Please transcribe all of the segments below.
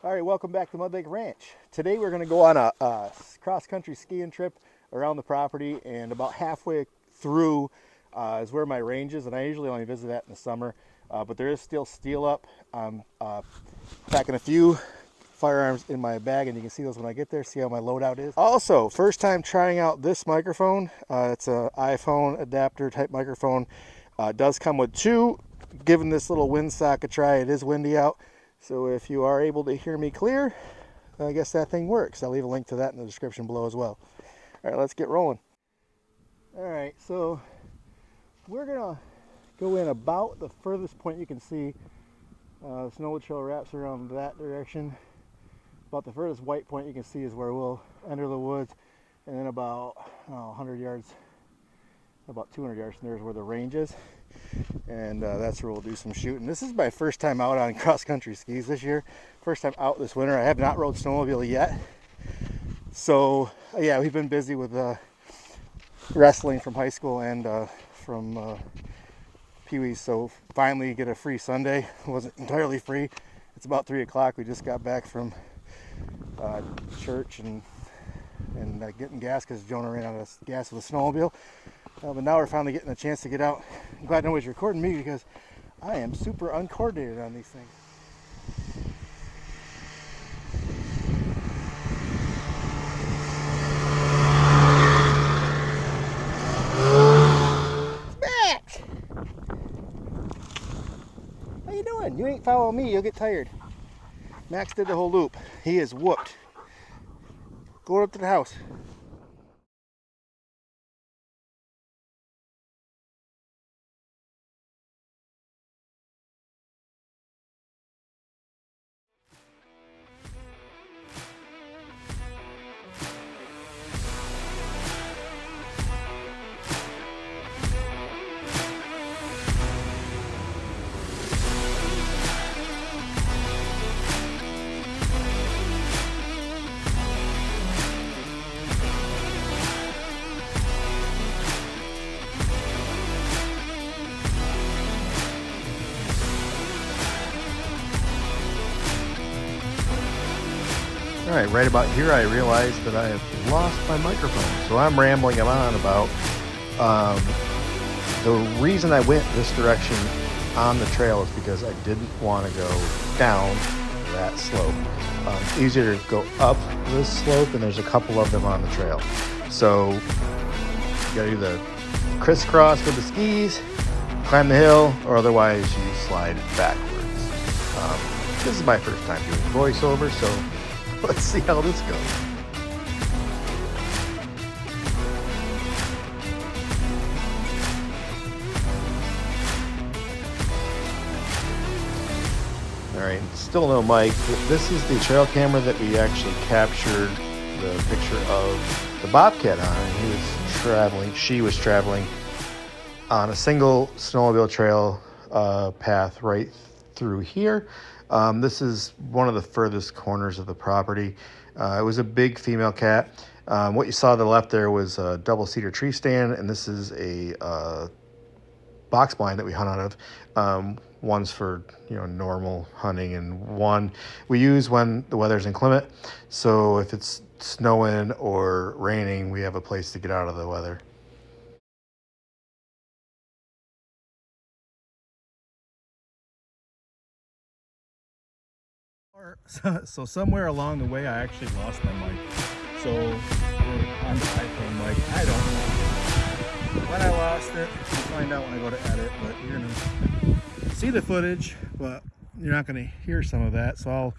All right, welcome back to Mud Lake Ranch. Today we're going to go on a cross-country skiing trip around the property, and about halfway through is where my range is, and I usually only visit that in the summer, but there is still steel up. I'm packing a few firearms in my bag, and you can see those when I get there, see how my loadout is. Also, first time trying out this microphone. It's an iPhone adapter type microphone. It does come with two. Giving this little windsock a try. It is windy out. So if you are able to hear me clear, I guess that thing works. I'll leave a link to that in the description below as well. All right, let's get rolling. All right, so we're gonna go in about the furthest point you can see. The snow trail wraps around that direction. About the furthest white point you can see is where we'll enter the woods. And then about 100 yards, about 200 yards from there is where the range is. And that's where we'll do some shooting. This is my first time out on cross-country skis this year. First time out this winter. I have not rode snowmobile yet. So yeah, we've been busy with wrestling from high school and from Pee-wee's. So finally get a free Sunday. It wasn't entirely free. It's about 3 o'clock. We just got back from church and getting gas because Jonah ran out of gas with a snowmobile. But now we're finally getting a chance to get out. I'm glad nobody's recording me because I am super uncoordinated on these things. Max! How you doing? You ain't following me, you'll get tired. Max did the whole loop. He is whooped. Go up to the house. All right, right about here, I realized that I have lost my microphone. So I'm rambling on about the reason I went this direction on the trail is because I didn't want to go down that slope. Easier to go up this slope, and there's a couple of them on the trail. So you gotta either crisscross with the skis, climb the hill, or otherwise you slide backwards. This is my first time doing voiceover, so let's see how this goes. All right, still no mic. This is the trail camera that we actually captured the picture of the bobcat on. She was traveling on a single snowmobile trail path right through here. This is one of the furthest corners of the property. It was a big female cat. What you saw to the left there was a double cedar tree stand, and this is a box blind that we hunt out of. One's for normal hunting, and one we use when the weather's inclement. So if it's snowing or raining, we have a place to get out of the weather. So somewhere along the way, I actually lost my mic. So on the iPhone mic, I don't know when I lost it. I'll find out when I go to edit, but you're gonna see the footage, but you're not gonna hear some of that. So I'll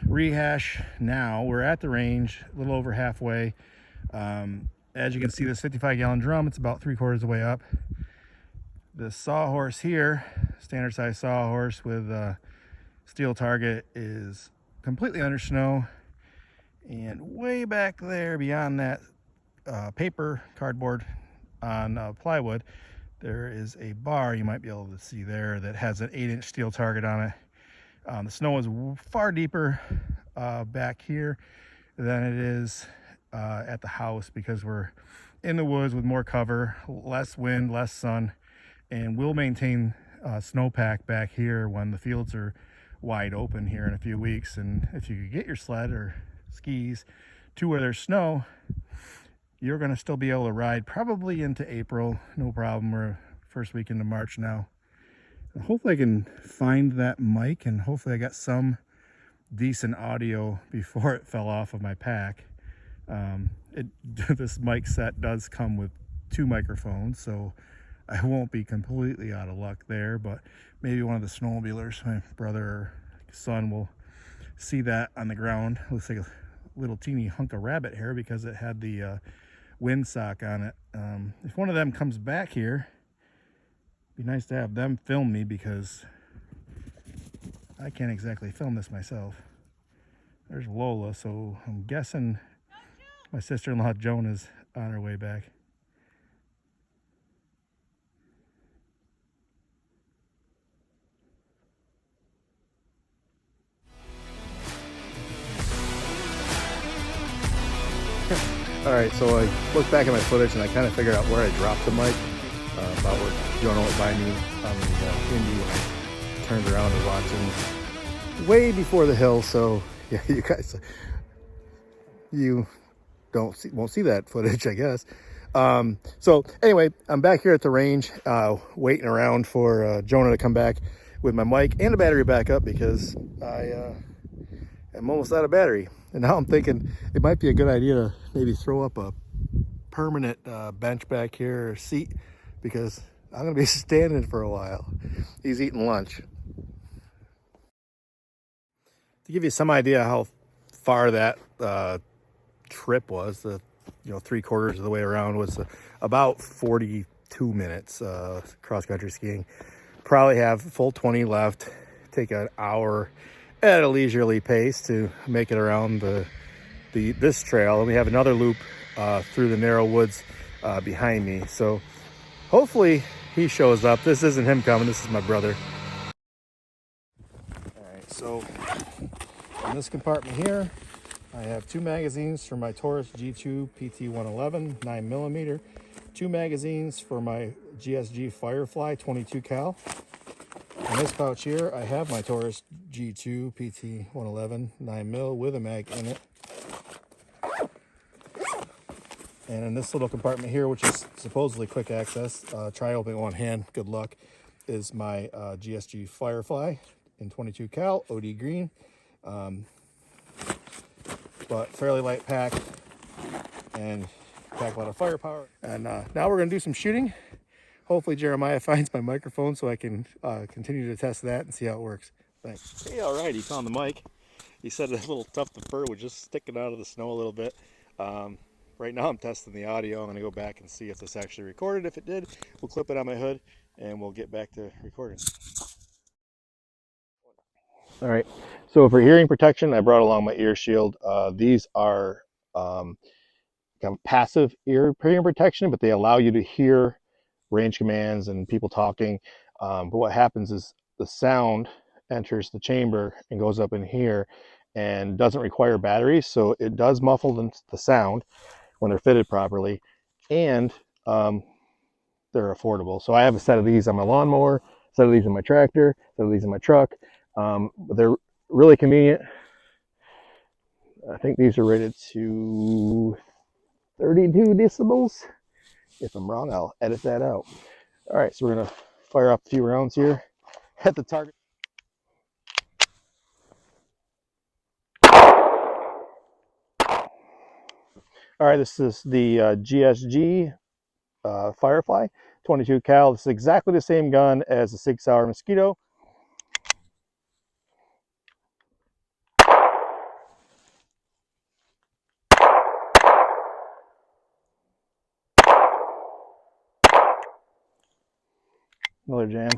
rehash now. We're at the range, a little over halfway. As you can see, this 55-gallon drum, it's about 3/4 of the way up. The sawhorse here, standard size sawhorse with steel target, is completely under snow, and way back there beyond that paper cardboard on plywood, there is a bar you might be able to see there that has an 8-inch steel target on it. The snow is far deeper back here than it is at the house because we're in the woods with more cover, less wind, less sun, and we'll maintain snowpack back here when the fields are wide open here in a few weeks. And if you could get your sled or skis to where there's snow, you're going to still be able to ride probably into April, no problem. We're first week into March now. And hopefully I can find that mic, and hopefully I got some decent audio before it fell off of my pack. This mic set does come with 2 microphones, so I won't be completely out of luck there, but maybe one of the snowmobilers, my brother or son, will see that on the ground. Looks like a little teeny hunk of rabbit hair because it had the windsock on it. If one of them comes back here, it'd be nice to have them film me because I can't exactly film this myself. There's Lola, so I'm guessing my sister-in-law Joan is on her way back. All right, so I looked back at my footage and I kind of figured out where I dropped the mic, about where Jonah went by me on the Indy when I turned around and walked in way before the hill. So yeah, you guys, you won't see that footage, I guess. So anyway, I'm back here at the range, waiting around for Jonah to come back with my mic and a battery backup because I am almost out of battery. And now I'm thinking it might be a good idea to maybe throw up a permanent bench back here or seat because I'm going to be standing for a while. He's eating lunch. To give you some idea how far that trip was, the 3/4 of the way around was about 42 minutes cross-country skiing. Probably have full 20 left. Take an hour at a leisurely pace to make it around this trail, and we have another loop through the narrow woods behind me. So hopefully he shows up. This isn't him coming, this is my brother. All right, so in this compartment here I have 2 magazines for my Taurus G2 PT111 9mm, 2 magazines for my GSG Firefly 22 cal. In this pouch here, I have my Taurus G2 PT111 9mm with a mag in it. And in this little compartment here, which is supposedly quick access, try opening one hand, good luck, is my GSG Firefly in 22 cal, OD green. But fairly light pack and pack a lot of firepower. And now we're gonna do some shooting. Hopefully Jeremiah finds my microphone so I can continue to test that and see how it works. Thanks. Hey, all right, he found the mic. He said a little tuft of fur was just sticking out of the snow a little bit. Right now I'm testing the audio. I'm gonna go back and see if this actually recorded. If it did, we'll clip it on my hood and we'll get back to recording. All right, so for hearing protection, I brought along my ear shield. These are kind of passive hearing protection, but they allow you to hear range commands and people talking. But what happens is the sound enters the chamber and goes up in here and doesn't require batteries. So it does muffle the sound when they're fitted properly, and they're affordable. So I have a set of these on my lawnmower, a set of these in my tractor, a set of these in my truck. But they're really convenient. I think these are rated to 32 decibels. If I'm wrong, I'll edit that out. All right, so we're gonna fire up a few rounds here at the target. All right, this is the GSG Firefly 22 cal. This is exactly the same gun as the Sig Sauer Mosquito. Another jam.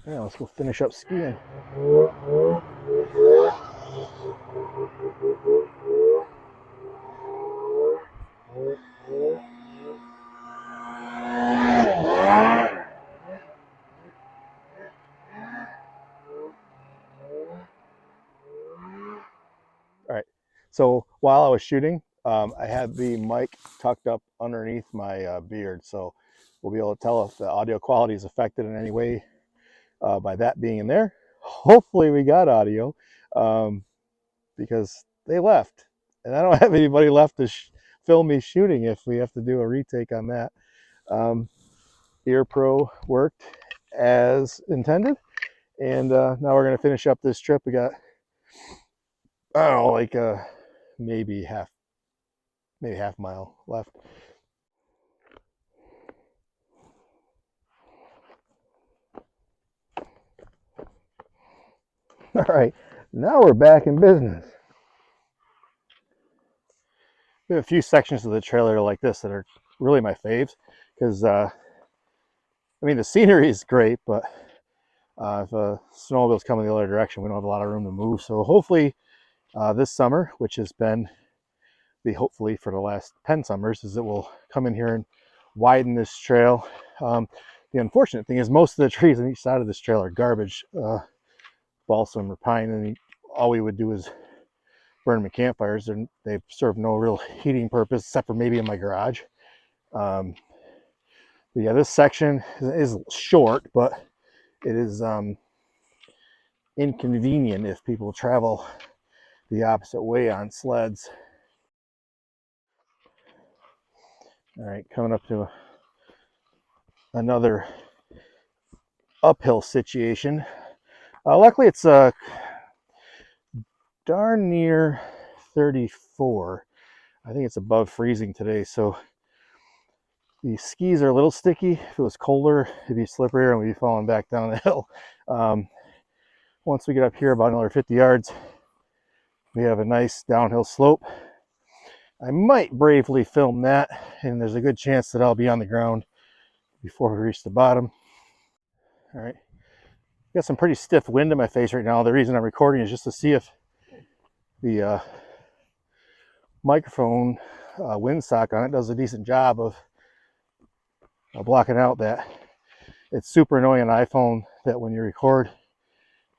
Yeah, let's go finish up skiing. So while I was shooting, I had the mic tucked up underneath my beard, so we'll be able to tell if the audio quality is affected in any way by that being in there. Hopefully we got audio, because they left, and I don't have anybody left to film me shooting if we have to do a retake on that. Ear Pro worked as intended, and now we're going to finish up this trip. We got, I don't know, like maybe half mile left. All right, now we're back in business. We have a few sections of the trailer like this that are really my faves, because I mean, the scenery is great, but if a snowmobile's coming the other direction, we don't have a lot of room to move. So hopefully this summer, which has been hopefully for the last 10 summers, is it will come in here and widen this trail. The unfortunate thing is most of the trees on each side of this trail are garbage, balsam or pine, and all we would do is burn them in campfires, and they serve no real heating purpose except for maybe in my garage. But yeah, this section is short, but it is inconvenient if people travel the opposite way on sleds. All right, coming up to another uphill situation. Luckily, it's darn near 34. I think it's above freezing today, so the skis are a little sticky. If it was colder, it'd be slipperier and we'd be falling back down the hill. Once we get up here about another 50 yards, we have a nice downhill slope. I might bravely film that, and there's a good chance that I'll be on the ground before we reach the bottom. All right, got some pretty stiff wind in my face right now. The reason I'm recording is just to see if the microphone windsock on it does a decent job of blocking out that. It's super annoying on iPhone that when you record,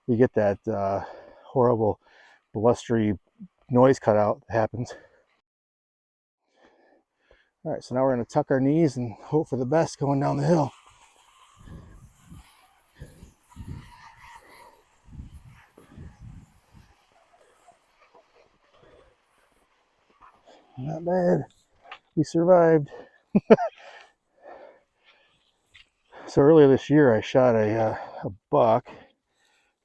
you get that horrible blustery noise cutout that happens. All right, so now we're going to tuck our knees and hope for the best going down the hill. Not bad. We survived. So earlier this year, I shot a buck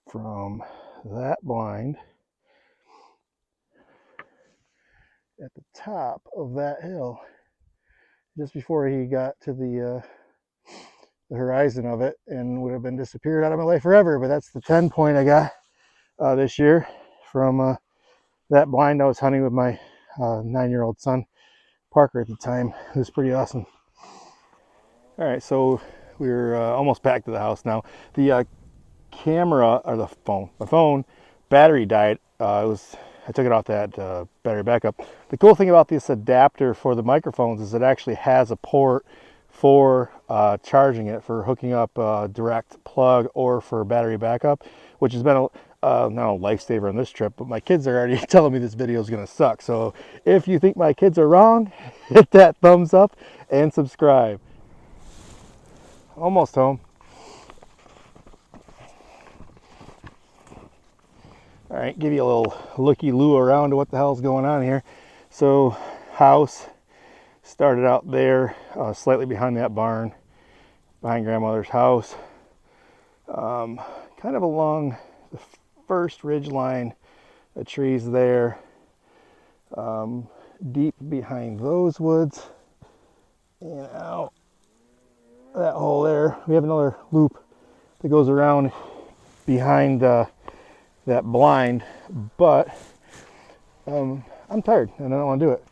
from that blind at the top of that hill, just before he got to the horizon of it, and would have been disappeared out of my life forever. But that's the 10 point I got this year from that blind. I was hunting with my 9-year-old son, Parker, at the time. It was pretty awesome. All right, so we're almost back to the house now. The camera, or my phone battery died. I took it off that battery backup. The cool thing about this adapter for the microphones is it actually has a port for charging it, for hooking up a direct plug or for battery backup, which has been not a lifesaver on this trip, but my kids are already telling me this video is going to suck. So if you think my kids are wrong, hit that thumbs up and subscribe. Almost home. All right, give you a little looky-loo around to what the hell's going on here. So house started out there, slightly behind that barn, behind grandmother's house, kind of along the first ridge line of trees there, deep behind those woods, and out that hole there. We have another loop that goes around behind that blind, but I'm tired and I don't want to do it.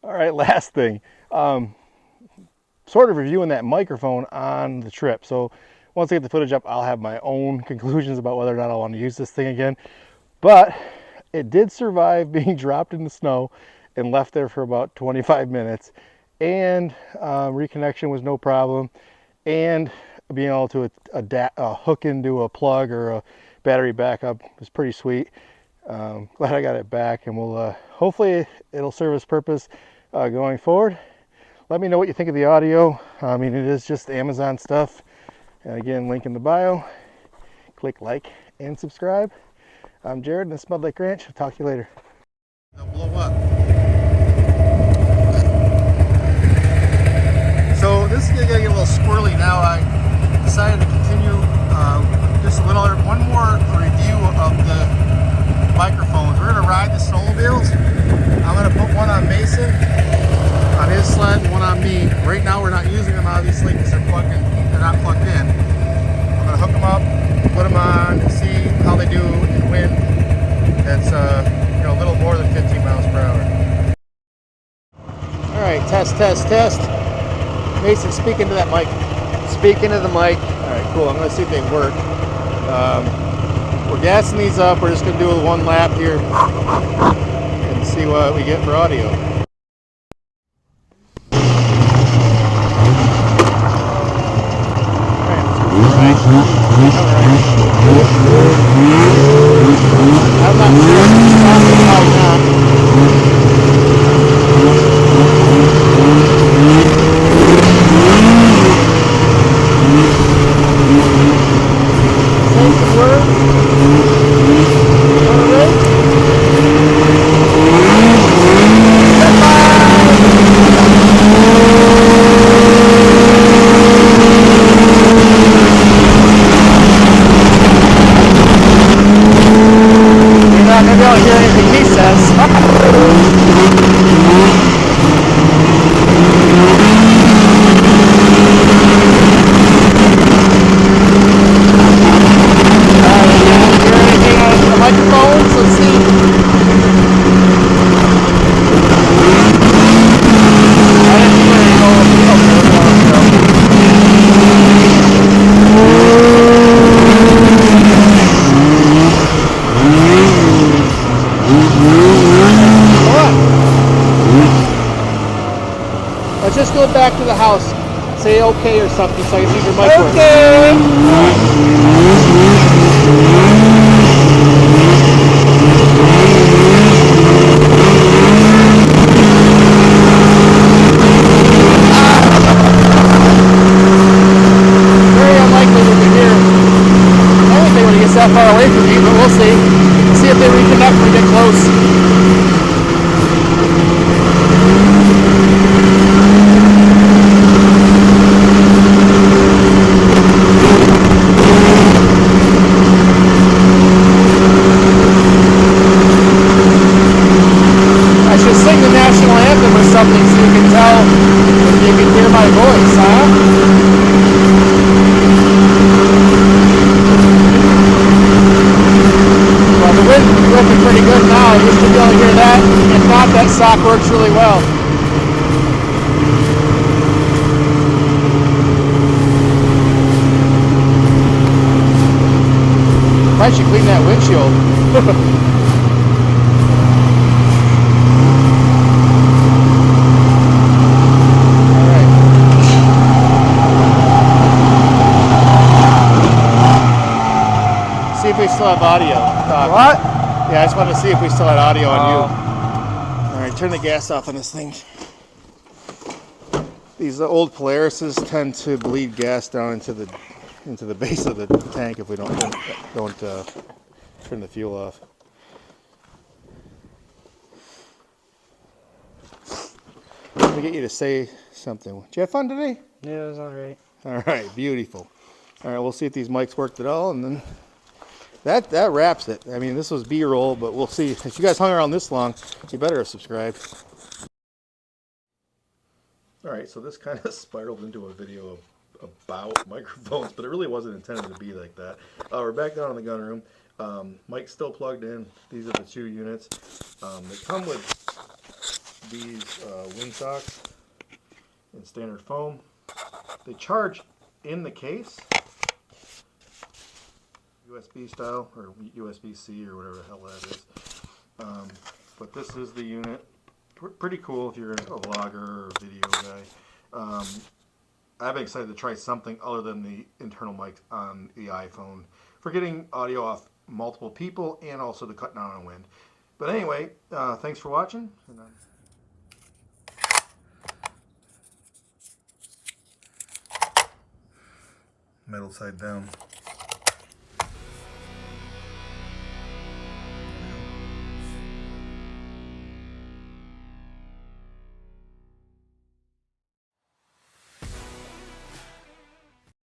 All right, last thing, sort of reviewing that microphone on the trip. So once I get the footage up, I'll have my own conclusions about whether or not I want to use this thing again. But it did survive being dropped in the snow and left there for about 25 minutes, and reconnection was no problem, and being able to hook into a plug or a battery backup was pretty sweet. Glad I got it back, and we'll hopefully it'll serve its purpose going forward. Let me know what you think of the audio. I mean, it is just Amazon stuff. And again, link in the bio. Click like and subscribe. I'm Jared, and this is Mud Lake Ranch. I'll talk to you later. They'll blow up. So this is gonna get a little squirrely now. I decided to continue just one more review of the microphones. We're gonna ride the snowmobiles. I'm gonna put one on Mason on his sled and one on me. Right now we're not using them obviously because they're not plugged in. I'm gonna hook them up, put them on, and see how they do in wind. That's a little more than 15 miles per hour. All right, test. Mason, speak into that mic. Speaking of the mic. All right, cool. I'm gonna see if they work. We're gassing these up. We're just gonna do one lap here and see what we get for audio. I'm not sure. Probably not. Say some words. All right. Maybe I'll hear anything he says. Let's just go back to the house. Say okay or something so I can see your mic work. Okay. Very unlikely we can hear anything when it gets that far away from me, but we'll see. See if they reconnect when we get close. I should sing the national anthem or something so you can tell if you can hear my voice, huh? Well, the wind's working pretty good now. You should be able to hear that. If not, that sock works really well. I should clean that windshield. See if we still have audio. What? Yeah, I just wanted to see if we still had audio on you. All right, turn the gas off on this thing. These old Polarises tend to bleed gas down into the base of the tank if we don't turn the fuel off. Let me get you to say something. Did you have fun today? Yeah, it was alright. All right, beautiful. All right, we'll see if these mics worked at all, and then that wraps it. I mean, this was B-roll, but we'll see. If you guys hung around this long, you better have subscribed. All right, so this kind of spiraled into a video about microphones, but it really wasn't intended to be like that. We're back down in the gun room. Mic's still plugged in. These are the two units. They come with these wind socks in standard foam. They charge in the case, USB style or USB-C or whatever the hell that is. But this is the unit. Pretty cool if you're a vlogger or video guy. I've been excited to try something other than the internal mic on the iPhone for getting audio off multiple people and also to cut down on wind. But anyway, thanks for watching. Metal side down.